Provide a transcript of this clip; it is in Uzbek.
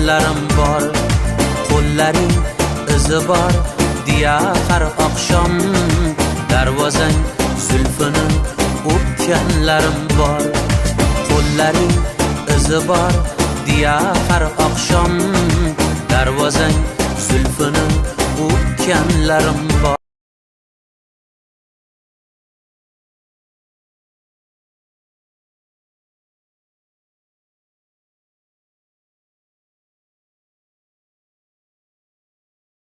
o'pganlarim bor. Qo'llaring izi bor deya har oqshom darvozang zulfini o'pganlarim bor. Qo'llaring izi bor deya har oqshom darvozang zulfini o'pganlarim bor.